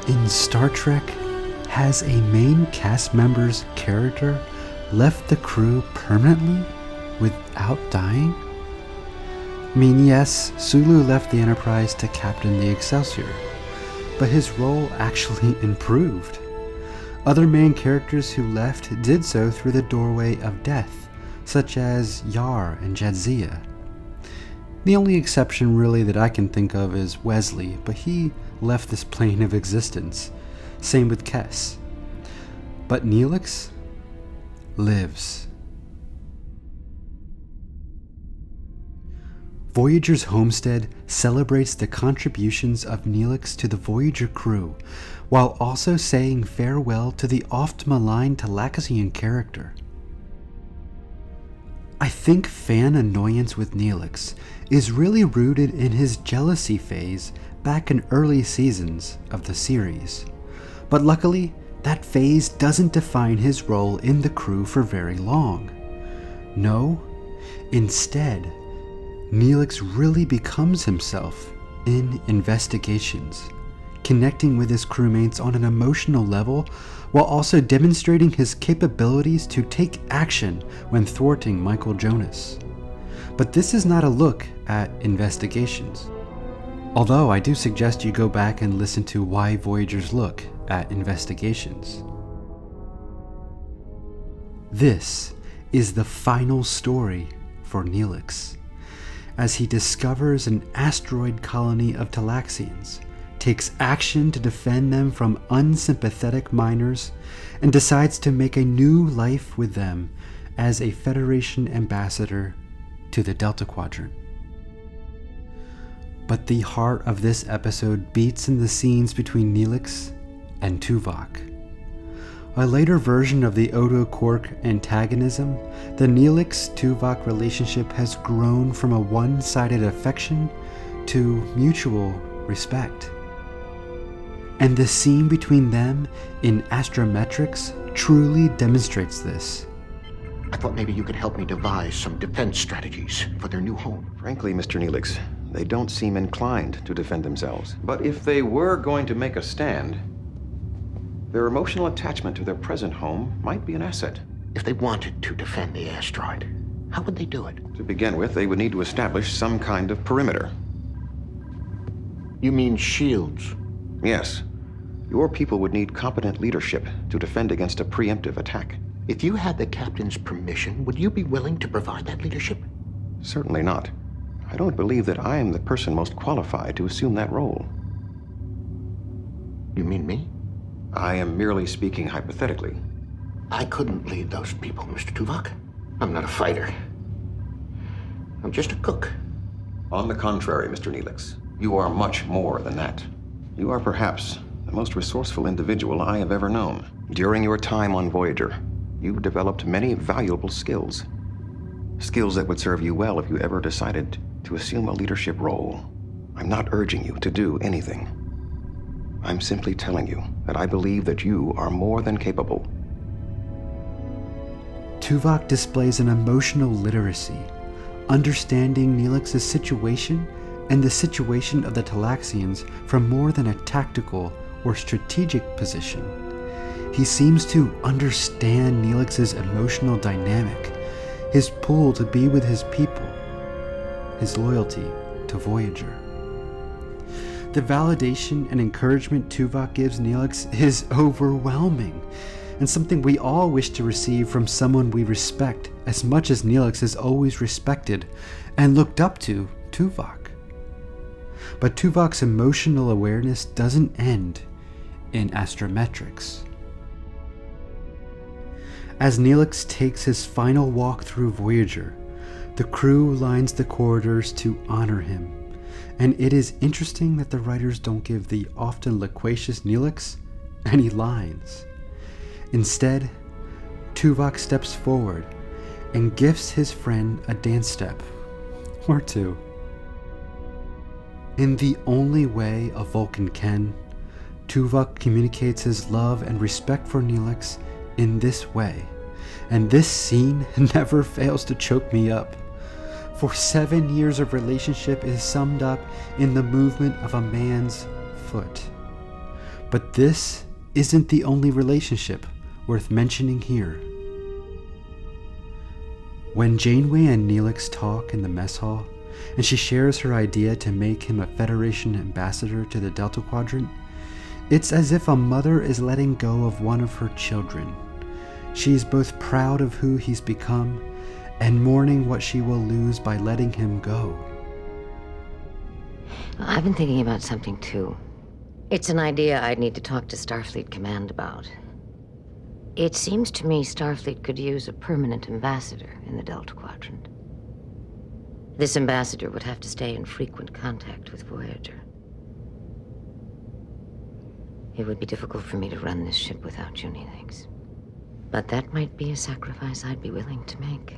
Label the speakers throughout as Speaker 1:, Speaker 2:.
Speaker 1: In Star Trek, has a main cast member's character left the crew permanently without dying? I mean, yes, Sulu left the Enterprise to captain the Excelsior, but his role actually improved. Other main characters who left did so through the doorway of death, such as Yar and Jadzia. The only exception really that I can think of is Wesley, but he left this plane of existence. Same with Kes. But Neelix lives. Voyager's Homestead celebrates the contributions of Neelix to the Voyager crew, while also saying farewell to the oft-maligned Talaxian character. I think fan annoyance with Neelix is really rooted in his jealousy phase back in early seasons of the series. But luckily, that phase doesn't define his role in the crew for very long. No, instead, Neelix really becomes himself in Investigations, connecting with his crewmates on an emotional level while also demonstrating his capabilities to take action when thwarting Michael Jonas. But this is not a look at Investigations. Although I do suggest you go back and listen to why Voyagers look at Investigations. This is the final story for Neelix, as he discovers an asteroid colony of Talaxians, takes action to defend them from unsympathetic miners, and decides to make a new life with them as a Federation ambassador to the Delta Quadrant. But the heart of this episode beats in the scenes between Neelix and Tuvok. A later version of the Odo-Quark antagonism, the Neelix-Tuvok relationship has grown from a one-sided affection to mutual respect. And the scene between them in Astrometrics truly demonstrates this.
Speaker 2: I thought maybe you could help me devise some defense strategies for their new home.
Speaker 3: Frankly, Mr. Neelix, they don't seem inclined to defend themselves. But if they were going to make a stand, their emotional attachment to their present home might be an asset.
Speaker 2: If they wanted to defend the asteroid, how would they do it?
Speaker 3: To begin with, they would need to establish some kind of perimeter.
Speaker 2: You mean shields?
Speaker 3: Yes. Your people would need competent leadership to defend against a preemptive attack.
Speaker 2: If you had the captain's permission, would you be willing to provide that leadership?
Speaker 3: Certainly not. I don't believe that I am the person most qualified to assume that role.
Speaker 2: You mean me?
Speaker 3: I am merely speaking hypothetically.
Speaker 2: I couldn't lead those people, Mr. Tuvok. I'm not a fighter. I'm just a cook.
Speaker 3: On the contrary, Mr. Neelix, you are much more than that. You are perhaps the most resourceful individual I have ever known. During your time on Voyager, you developed many valuable skills. Skills that would serve you well if you ever decided to assume a leadership role. I'm not urging you to do anything. I'm simply telling you that I believe that you are more than capable.
Speaker 1: Tuvok displays an emotional literacy, understanding Neelix's situation and the situation of the Talaxians from more than a tactical or strategic position. He seems to understand Neelix's emotional dynamic, his pull to be with his people, his loyalty to Voyager. The validation and encouragement Tuvok gives Neelix is overwhelming, and something we all wish to receive from someone we respect as much as Neelix has always respected and looked up to Tuvok. But Tuvok's emotional awareness doesn't end in Astrometrics. As Neelix takes his final walk through Voyager, the crew lines the corridors to honor him, and it is interesting that the writers don't give the often loquacious Neelix any lines. Instead, Tuvok steps forward and gifts his friend a dance step or two. In the only way a Vulcan can, Tuvok communicates his love and respect for Neelix in this way, and this scene never fails to choke me up. For 7 years of relationship is summed up in the movement of a man's foot. But this isn't the only relationship worth mentioning here. When Janeway and Neelix talk in the mess hall, and she shares her idea to make him a Federation ambassador to the Delta Quadrant, it's as if a mother is letting go of one of her children. She's both proud of who he's become and mourning what she will lose by letting him go.
Speaker 4: Well, I've been thinking about something too. It's an idea I'd need to talk to Starfleet Command about. It seems to me Starfleet could use a permanent ambassador in the Delta Quadrant. This ambassador would have to stay in frequent contact with Voyager. It would be difficult for me to run this ship without you, Neelix. But that might be a sacrifice I'd be willing to make.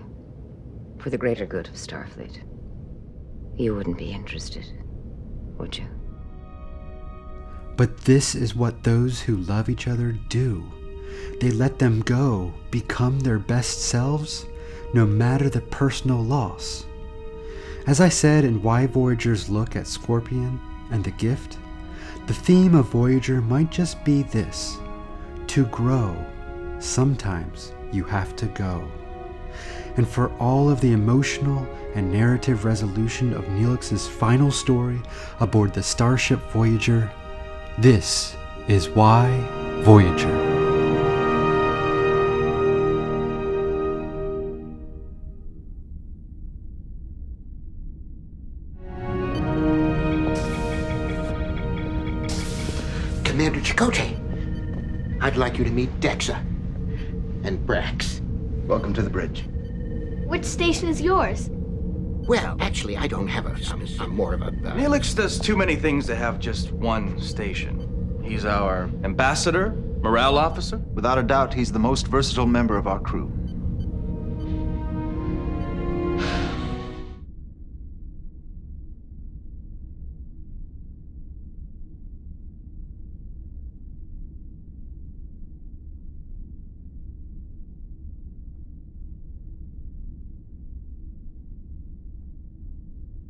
Speaker 4: For the greater good of Starfleet. You wouldn't be interested, would you?
Speaker 1: But this is what those who love each other do. They let them go, become their best selves, no matter the personal loss. As I said in Why Voyager's look at Scorpion and the Gift, the theme of Voyager might just be this: to grow, sometimes you have to go. And for all of the emotional and narrative resolution of Neelix's final story aboard the starship Voyager, this is Why Voyager.
Speaker 2: Commander Chakotay, I'd like you to meet Dexa and Brax.
Speaker 5: Welcome to the bridge.
Speaker 6: Which station is yours?
Speaker 2: Well, actually, I don't have I'm more of a...
Speaker 7: Neelix does too many things to have just one station. He's our ambassador, morale officer.
Speaker 5: Without a doubt, he's the most versatile member of our crew.